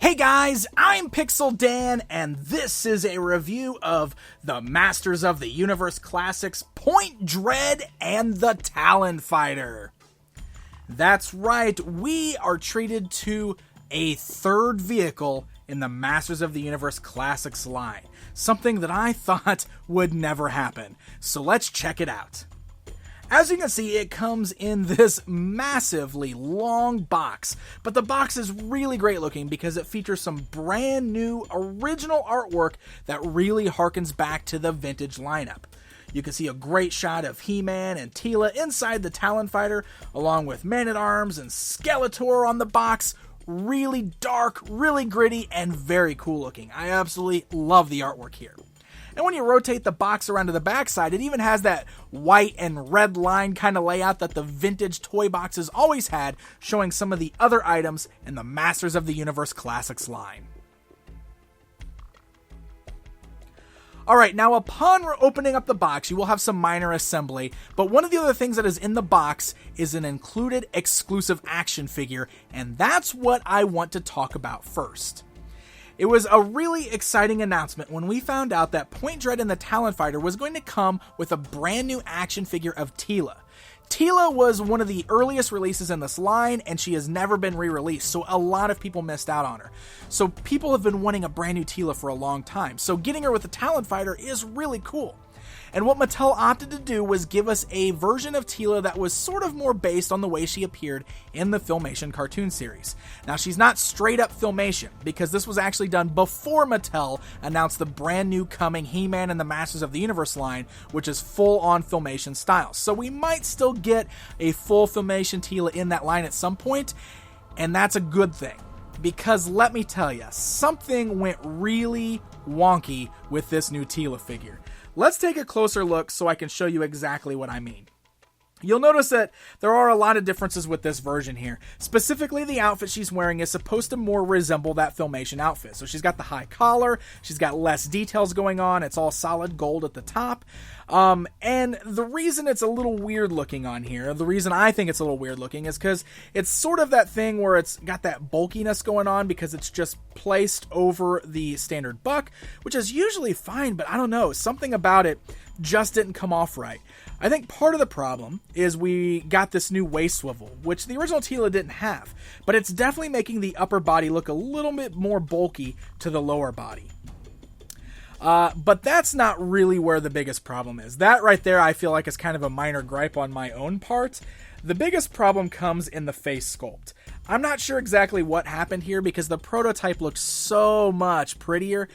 Hey guys, I'm Pixel Dan, and this is a review of the Masters of the Universe Classics Point Dread and the Talon Fighter. That's right, we are treated to a third vehicle in the Masters of the Universe Classics line, something that I thought would never happen. So let's check it out. As you can see, it comes in this massively long box, but the box is really great looking because it features some brand new original artwork that really harkens back to the vintage lineup. You can see a great shot of He-Man and Tila inside the Talon Fighter, along with Man-at-Arms and Skeletor on the box. Really dark, really gritty, and very cool looking. I absolutely love the artwork here. And when you rotate the box around to the backside, it even has that white and red line kind of layout that the vintage toy boxes always had, showing some of the other items in the Masters of the Universe Classics line. Alright, now upon opening up the box, you will have some minor assembly, but one of the other things that is in the box is an included exclusive action figure, and that's what I want to talk about first. It was a really exciting announcement when we found out that Point Dread and the Talon Fighter was going to come with a brand new action figure of Tila. Tila was one of the earliest releases in this line, and she has never been re-released, so a lot of people missed out on her. So people have been wanting a brand new Tila for a long time, so getting her with the Talon Fighter is really cool. And what Mattel opted to do was give us a version of Tila that was sort of more based on the way she appeared in the Filmation cartoon series. Now, she's not straight up Filmation, because this was actually done before Mattel announced the brand new coming He-Man and the Masters of the Universe line, which is full-on Filmation style. So we might still get a full Filmation Tila in that line at some point, and that's a good thing. Because let me tell you, something went really wonky with this new Tila figure. Let's take a closer look so I can show you exactly what I mean. You'll notice that there are a lot of differences with this version here. Specifically, the outfit she's wearing is supposed to more resemble that Filmation outfit. So she's got the high collar, she's got less details going on, it's all solid gold at the top. And the reason it's a little weird looking on here, the reason I think it's a little weird looking is because it's sort of that thing where it's got that bulkiness going on because it's just placed over the standard buck, which is usually fine, but I don't know, something about it just didn't come off right. I think part of the problem is we got this new waist swivel, which the original Tila didn't have, but it's definitely making the upper body look a little bit more bulky to the lower body. But that's not really where the biggest problem is. That right there I feel like is kind of a minor gripe on my own part. The biggest problem comes in the face sculpt. I'm not sure exactly what happened here because the prototype looks so much prettier.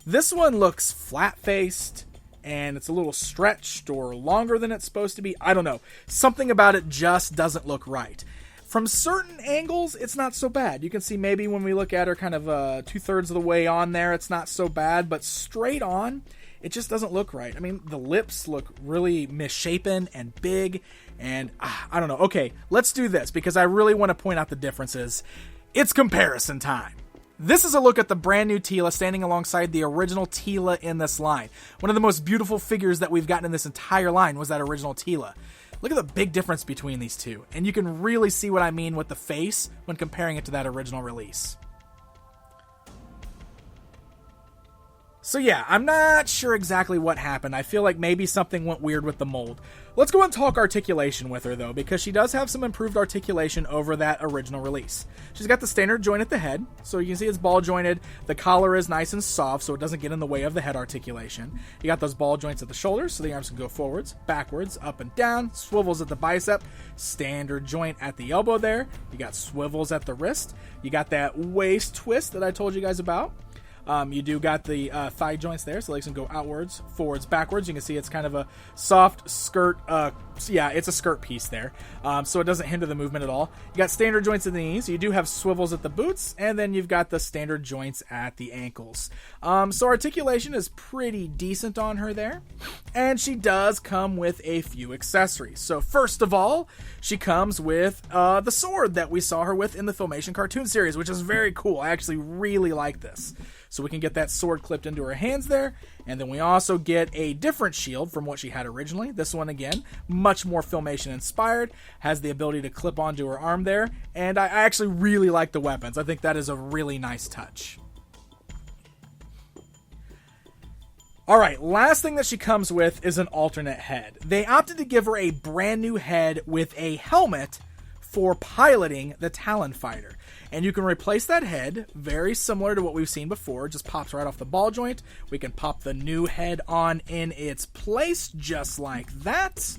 This one looks flat-faced, and it's a little stretched or longer than it's supposed to be. I don't know. Something about it just doesn't look right. From certain angles, it's not so bad. You can see maybe when we look at her kind of 2/3 of the way on there, it's not so bad, but straight on, it just doesn't look right. I mean, the lips look really misshapen and big, and I don't know. Okay, let's do this because I really want to point out the differences. It's comparison time. This is a look at the brand new Tila standing alongside the original Tila in this line. One of the most beautiful figures that we've gotten in this entire line was that original Tila. Look at the big difference between these two, and you can really see what I mean with the face when comparing it to that original release. So yeah, I'm not sure exactly what happened. I feel like maybe something went weird with the mold. Let's go and talk articulation with her though, because she does have some improved articulation over that original release. She's got the standard joint at the head, so you can see it's ball jointed. The collar is nice and soft, so it doesn't get in the way of the head articulation. You got those ball joints at the shoulders, so the arms can go forwards, backwards, up and down, swivels at the bicep, standard joint at the elbow there. You got swivels at the wrist. You got that waist twist that I told you guys about. You do got the thigh joints there, so legs can go outwards, forwards, backwards. You can see it's kind of a soft skirt. Yeah, it's a skirt piece there, so it doesn't hinder the movement at all. You got standard joints at the knees. You do have swivels at the boots, and then you've got the standard joints at the ankles. So articulation is pretty decent on her there, and she does come with a few accessories. So first of all, she comes with the sword that we saw her with in the Filmation cartoon series, which is very cool. I actually really like this. so we can get that sword clipped into her hands there. And then we also get a different shield from what she had originally. This one, again, much more Filmation inspired, has the ability to clip onto her arm there, and I actually really like the weapons. I think that is a really nice touch. Alright, last thing that she comes with is an alternate head. They opted to give her a brand new head with a helmet for piloting the Talon fighter. And you can replace that head, very similar to what we've seen before. It just pops right off the ball joint. We can pop the new head on in its place, just like that.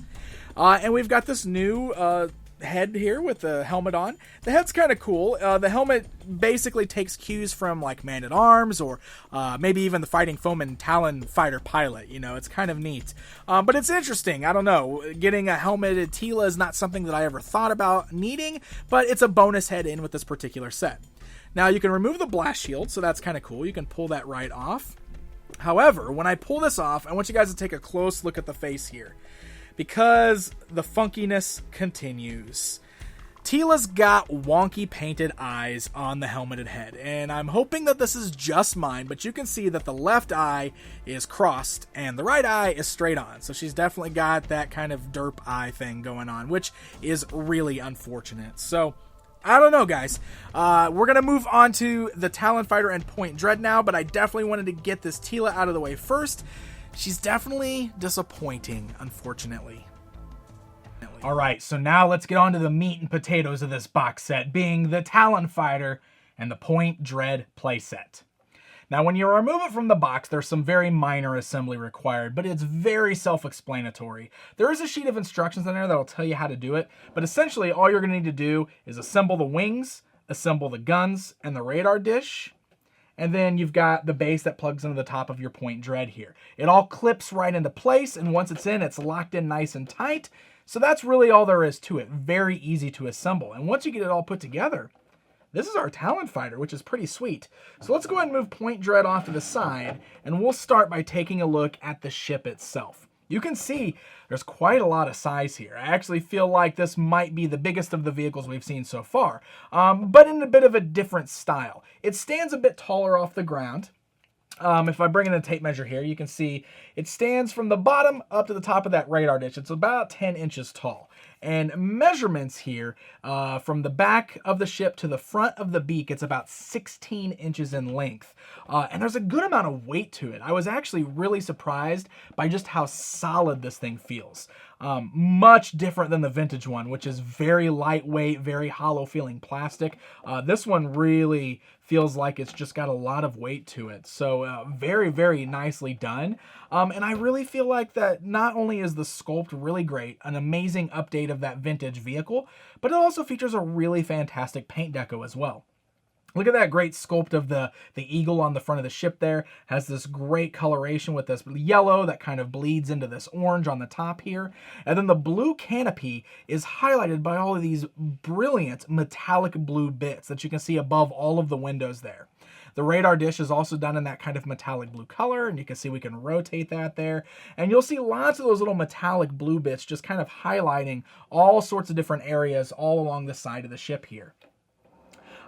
And we've got this new head here with the helmet on. The head's kind of cool. The helmet basically takes cues from like Man-at-Arms or maybe even the Fighting Foeman Talon fighter pilot. You know, it's kind of neat. But it's interesting. I don't know. Getting a helmeted Tila is not something that I ever thought about needing, but it's a bonus head in with this particular set. Now you can remove the blast shield, so that's kind of cool. You can pull that right off. However, when I pull this off, I want you guys to take a close look at the face here, because the funkiness continues. Tila's got wonky painted eyes on the helmeted head, and I'm hoping that this is just mine, but you can see that the left eye is crossed and the right eye is straight on. So she's definitely got that kind of derp eye thing going on, which is really unfortunate. So I don't know, guys. We're going to move on to the Talon fighter and Point Dread now, but I definitely wanted to get this Tila out of the way first. She's definitely disappointing, unfortunately. Alright, so now let's get on to the meat and potatoes of this box set, being the Talon fighter and the Point Dread playset. Now, when you remove it from the box, there's some very minor assembly required, but it's very self-explanatory. There is a sheet of instructions in there that'll tell you how to do it, but essentially all you're going to need to do is assemble the wings, assemble the guns, and the radar dish. And then you've got the base that plugs into the top of your Point Dread here. It all clips right into place, and once it's in, it's locked in nice and tight. So that's really all there is to it. Very easy to assemble. And once you get it all put together, this is our Talon fighter, which is pretty sweet. So let's go ahead and move Point Dread off to the side, and we'll start by taking a look at the ship itself. You can see there's quite a lot of size here. I actually feel like this might be the biggest of the vehicles we've seen so far, but in a bit of a different style. It stands a bit taller off the ground. If I bring in a tape measure here, you can see it stands from the bottom up to the top of that radar dish. It's about 10 inches tall. And measurements here, from the back of the ship to the front of the beak, it's about 16 inches in length. And there's a good amount of weight to it. I was actually really surprised by just how solid this thing feels. Much different than the vintage one, which is very lightweight, very hollow feeling plastic. This one really feels like it's just got a lot of weight to it. So very, very nicely done. And I really feel like that not only is the sculpt really great, an amazing update of that vintage vehicle, but it also features a really fantastic paint deco as well. Look at that great sculpt of the eagle on the front of the ship there. Has this great coloration with this yellow that kind of bleeds into this orange on the top here. And then the blue canopy is highlighted by all of these brilliant metallic blue bits that you can see above all of the windows there. The radar dish is also done in that kind of metallic blue color, and you can see we can rotate that there. And you'll see lots of those little metallic blue bits just kind of highlighting all sorts of different areas all along the side of the ship here.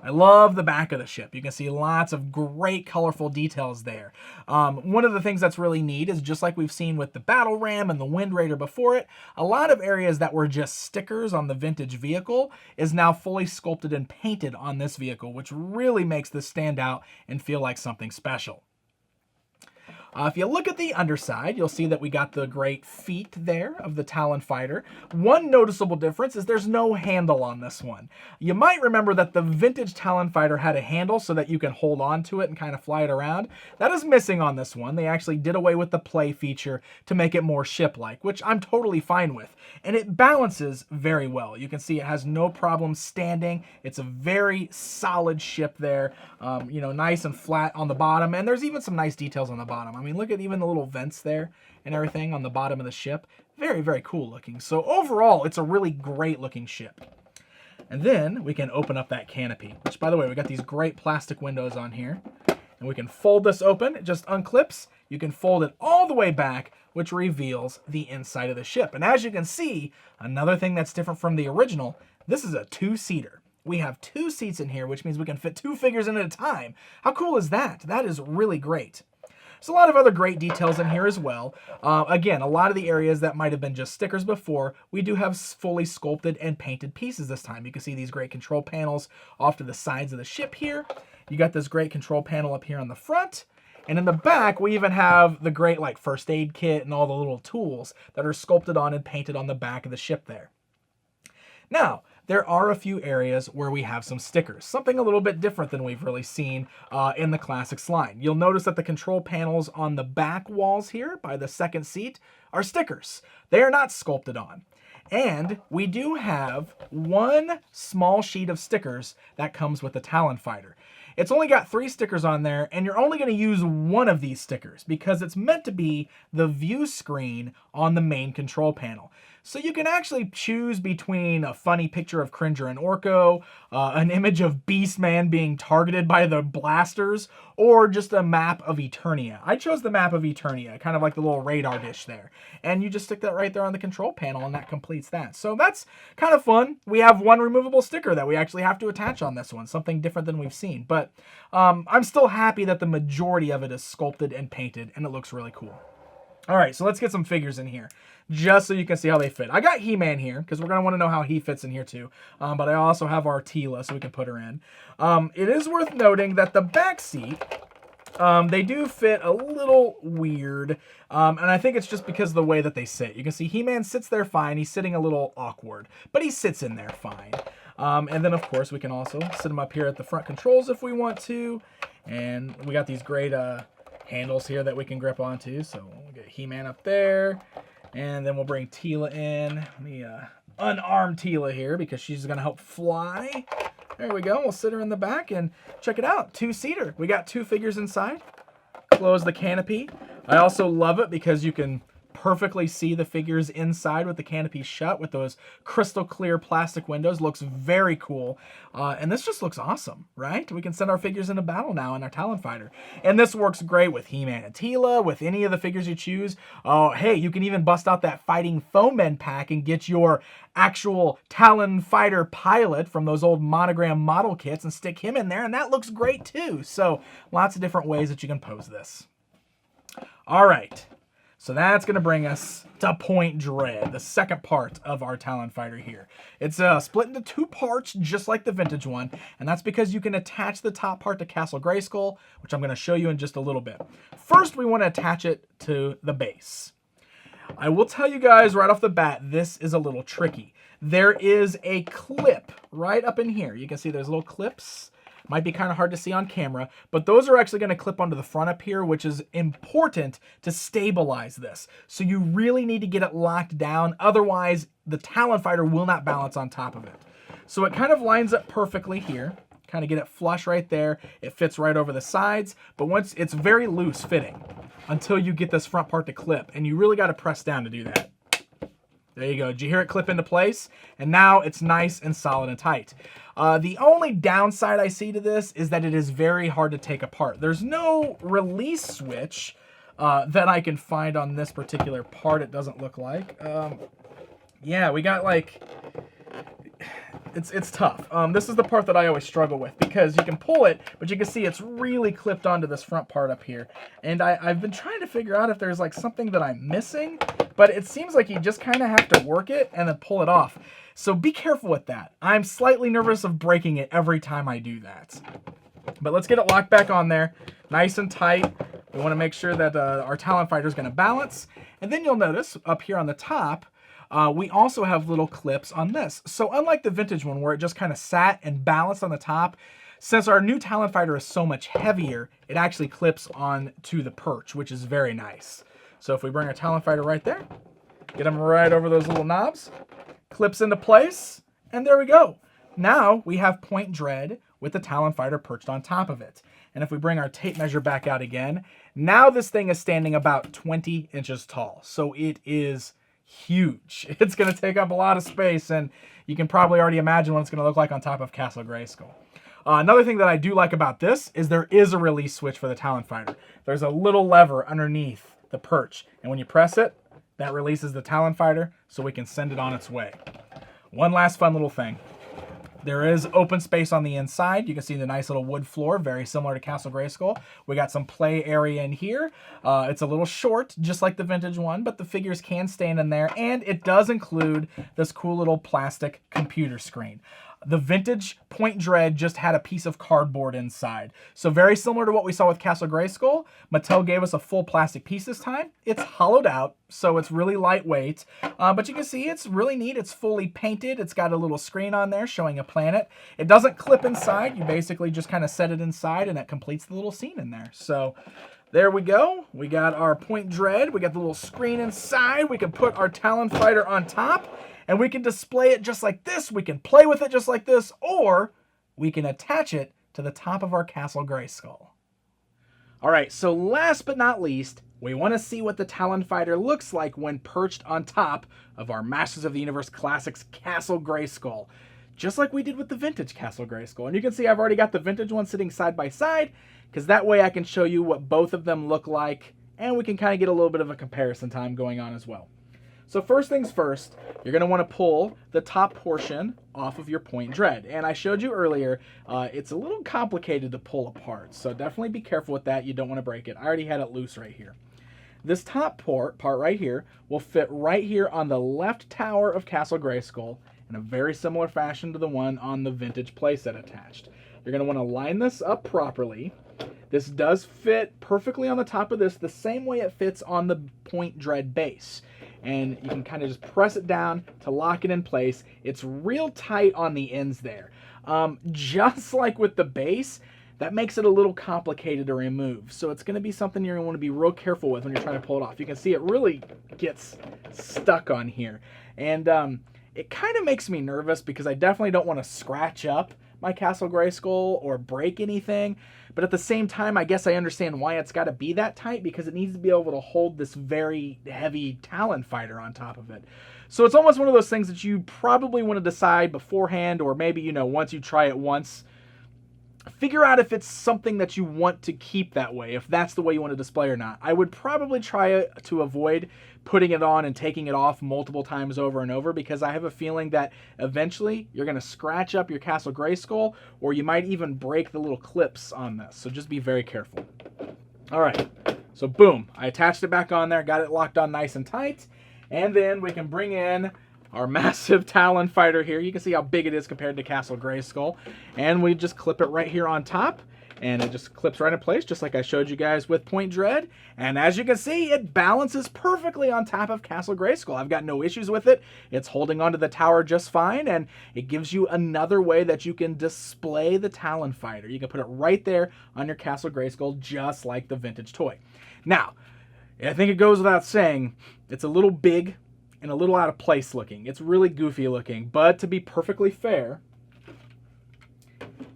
I love the back of the ship. You can see lots of great colorful details there. One of the things that's really neat is, just like we've seen with the Battle Ram and the Wind Raider before it, a lot of areas that were just stickers on the vintage vehicle is now fully sculpted and painted on this vehicle, which really makes this stand out and feel like something special. If you look at the underside, you'll see that we got the great feet there of the Talon fighter. One noticeable difference is there's no handle on this one. You might remember that the vintage Talon fighter had a handle so that you can hold on to it and kind of fly it around. That is missing on this one. They actually did away with the play feature to make it more ship-like, which I'm totally fine with. And it balances very well. You can see it has no problem standing. It's a very solid ship there, nice and flat on the bottom. And there's even some nice details on the bottom. I mean, look at even the little vents there and everything on the bottom of the ship. Very, very cool looking. So overall, it's a really great looking ship. And then we can open up that canopy, which, by the way, we got these great plastic windows on here. And we can fold this open. It just unclips. You can fold it all the way back, which reveals the inside of the ship. And as you can see, another thing that's different from the original, this is a two-seater. We have 2 seats in here, which means we can fit 2 figures in at a time. How cool is that? That is really great. There's a lot of other great details in here as well. Again, a lot of the areas that might have been just stickers before, we do have fully sculpted and painted pieces this time. You can see these great control panels off to the sides of the ship here. You got this great control panel up here on the front. And in the back, we even have the great like first aid kit and all the little tools that are sculpted on and painted on the back of the ship there. Now, there are a few areas where we have some stickers, something a little bit different than we've really seen in the Classics line. You'll notice that the control panels on the back walls here by the second seat are stickers. They are not sculpted on. And we do have one small sheet of stickers that comes with the Talon fighter. It's only got 3 stickers on there, and you're only going to use one of these stickers because it's meant to be the view screen on the main control panel. So you can actually choose between a funny picture of Cringer and Orko, an image of Beastman being targeted by the blasters, or just a map of Eternia. I chose the map of Eternia, kind of like the little radar dish there. And you just stick that right there on the control panel, and that completes that. So that's kind of fun. We have one removable sticker that we actually have to attach on this one, something different than we've seen. But I'm still happy that the majority of it is sculpted and painted, and it looks really cool. All right, so let's get some figures in here, just so you can see how they fit. I got He-Man here, because we're going to want to know how he fits in here too. But I also have our Tila, so we can put her in. It is worth noting that the back seat, they do fit a little weird. And I think it's just because of the way that they sit. You can see He-Man sits there fine. He's sitting a little awkward, but he sits in there fine. And then, of course, we can also sit him up here at the front controls if we want to. And we got these great handles here that we can grip onto. So we'll get He-Man up there. And then we'll bring Tila in. Let me unarm Tila here because she's going to help fly. There we go. We'll sit her in the back and check it out. 2-seater. We got 2 figures inside. Close the canopy. I also love it because you can perfectly see the figures inside with the canopy shut with those crystal clear plastic windows. Looks very cool. And this just looks awesome, right? We can send our figures into battle now in our Talon fighter. And this works great with He-Man and Tila, with any of the figures you choose. Oh, hey, you can even bust out that Fighting Foemen pack and get your actual Talon fighter pilot from those old monogram model kits and stick him in there, and that looks great too. So lots of different ways that you can pose this. All right. So that's going to bring us to Point Dread, the second part of our Talon fighter here. It's split into 2 parts, just like the vintage one, and that's because you can attach the top part to Castle Grayskull, which I'm going to show you in just a little bit. First, we want to attach it to the base. I will tell you guys right off the bat, this is a little tricky. There is a clip right up in here. You can see there's little clips. Might be kind of hard to see on camera, but those are actually going to clip onto the front up here, which is important to stabilize this. So you really need to get it locked down. Otherwise, the Talon fighter will not balance on top of it. So it kind of lines up perfectly here. Kind of get it flush right there. It fits right over the sides, but once it's very loose fitting until you get this front part to clip, and you really got to press down to do that. There you go. Did you hear it clip into place? And now it's nice and solid and tight. The only downside I see to this is that it is very hard to take apart. There's no release switch that I can find on this particular part, it doesn't look like. Yeah, we got like... It's tough. This is the part that I always struggle with because you can pull it, but you can see it's really clipped onto this front part up here. And I've been trying to figure out if there's like something that I'm missing, but it seems like you just kind of have to work it and then pull it off. So be careful with that. I'm slightly nervous of breaking it every time I do that. But let's get it locked back on there, nice and tight. We want to make sure that our Talon fighter is going to balance. And then you'll notice up here on the top, we also have little clips on this. So unlike the vintage one where it just kind of sat and balanced on the top, since our new Talon fighter is so much heavier, it actually clips on to the perch, which is very nice. So if we bring our Talon fighter right there, get them right over those little knobs, clips into place, and there we go. Now we have Point Dread with the Talon fighter perched on top of it. And if we bring our tape measure back out again, now this thing is standing about 20 inches tall. So it is huge. It's going to take up a lot of space, and you can probably already imagine what it's going to look like on top of Castle Grayskull. Another thing that I do like about this is there is a release switch for the Talon fighter. There's a little lever underneath the perch, and when you press it, that releases the Talon fighter so we can send it on its way. One last fun little thing. There is open space on the inside. You can see the nice little wood floor, very similar to Castle Grayskull. We got some play area in here. It's a little short, just like the vintage one, but the figures can stand in there, and it does include this cool little plastic computer screen. The vintage Point Dread just had a piece of cardboard inside. So very similar to what we saw with Castle Grayskull, Mattel gave us a full plastic piece this time. It's hollowed out, so it's really lightweight. But you can see it's really neat. It's fully painted. It's got a little screen on there showing a planet. It doesn't clip inside. You basically just kind of set it inside, and it completes the little scene in there. So there we go. We got our Point Dread. We got the little screen inside. We can put our Talon fighter on top, and we can display it just like this. We can play with it just like this, or we can attach it to the top of our Castle Grayskull. All right, so last but not least, we want to see what the Talon fighter looks like when perched on top of our Masters of the Universe Classics Castle Grayskull, just like we did with the vintage Castle Grayskull. And you can see I've already got the vintage one sitting side by side, because that way I can show you what both of them look like, and we can kind of get a little bit of a comparison time going on as well. So first things first, you're going to want to pull the top portion off of your Point Dread. And I showed you earlier, it's a little complicated to pull apart, so definitely be careful with that. You don't want to break it. I already had it loose right here. This top part right here will fit right here on the left tower of Castle Grayskull in a very similar fashion to the one on the vintage playset attached. You're going to want to line this up properly. This does fit perfectly on the top of this, the same way it fits on the Point Dread base. And you can kind of just press it down to lock it in place. It's real tight on the ends there. Just like with the base, that makes it a little complicated to remove. So it's going to be something you're going to want to be real careful with when you're trying to pull it off. You can see it really gets stuck on here. And it kind of makes me nervous because I definitely don't want to scratch up my Castle Grayskull or break anything. But at the same time, I guess I understand why it's got to be that tight, because it needs to be able to hold this very heavy Talon fighter on top of it. So it's almost one of those things that you probably want to decide beforehand, or maybe, you know, once you try it once, figure out if it's something that you want to keep that way, if that's the way you want to display or not. I would probably try to avoid putting it on and taking it off multiple times over and over, because I have a feeling that eventually you're going to scratch up your Castle Grayskull, or you might even break the little clips on this. So just be very careful. All right, so boom, I attached it back on there, got it locked on nice and tight, and then we can bring in our massive Talon fighter here. You can see how big it is compared to Castle Grayskull. And we just clip it right here on top, and it just clips right in place, just like I showed you guys with Point Dread. And as you can see, it balances perfectly on top of Castle Grayskull. I've got no issues with it. It's holding onto the tower just fine, and it gives you another way that you can display the Talon fighter. You can put it right there on your Castle Grayskull, just like the vintage toy. Now, I think it goes without saying, it's a little big and a little out of place looking. It's really goofy looking, but to be perfectly fair,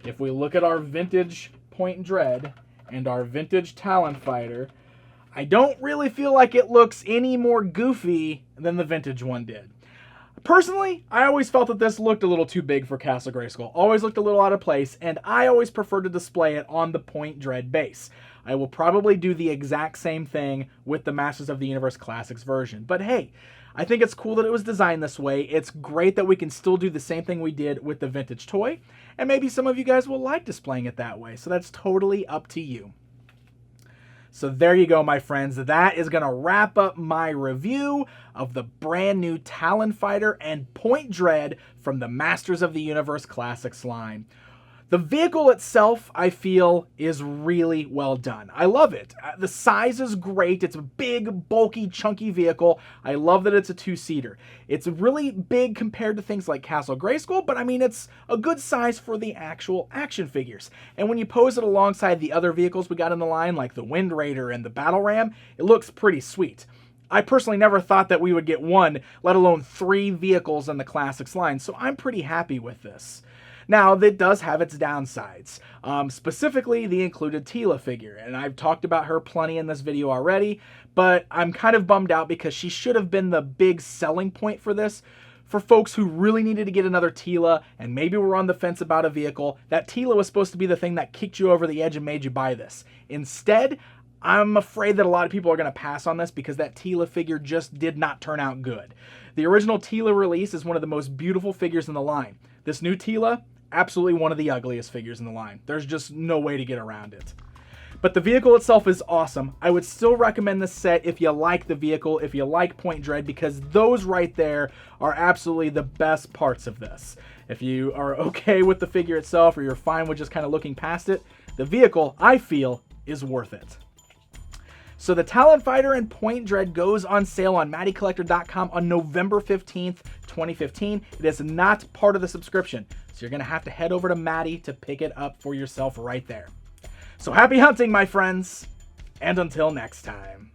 if we look at our vintage Point Dread and our vintage Talon fighter, I don't really feel like it looks any more goofy than the vintage one did. Personally, I always felt that this looked a little too big for Castle Grayskull. Always looked a little out of place, and I always prefer to display it on the Point Dread base. I will probably do the exact same thing with the Masters of the Universe Classics version. But hey, I think it's cool that it was designed this way. It's great that we can still do the same thing we did with the vintage toy, and maybe some of you guys will like displaying it that way, so that's totally up to you. So there you go, my friends. That is going to wrap up my review of the brand new Talon fighter and Point Dread from the Masters of the Universe Classics line. The vehicle itself, I feel, is really well done. I love it. The size is great. It's a big, bulky, chunky vehicle. I love that it's a two-seater. It's really big compared to things like Castle Grayskull, but I mean, it's a good size for the actual action figures. And when you pose it alongside the other vehicles we got in the line, like the Wind Raider and the Battle Ram, it looks pretty sweet. I personally never thought that we would get one, let alone 3 vehicles in the Classics line, so I'm pretty happy with this. Now, that does have its downsides, specifically the included Tila figure, and I've talked about her plenty in this video already, but I'm kind of bummed out because she should have been the big selling point for this. For folks who really needed to get another Tila and maybe were on the fence about a vehicle, that Tila was supposed to be the thing that kicked you over the edge and made you buy this. Instead, I'm afraid that a lot of people are going to pass on this because that Tila figure just did not turn out good. The original Tila release is one of the most beautiful figures in the line. This new Tila, absolutely one of the ugliest figures in the line. There's just no way to get around it. But the vehicle itself is awesome. I would still recommend this set if you like the vehicle, if you like Point Dread, because those right there are absolutely the best parts of this. If you are okay with the figure itself, or you're fine with just kind of looking past it, the vehicle, I feel, is worth it. So the Talon Fighter and Point Dread goes on sale on MattyCollector.com on November 15th, 2015. It is not part of the subscription, so you're going to have to head over to Matty to pick it up for yourself right there. So happy hunting, my friends, and until next time.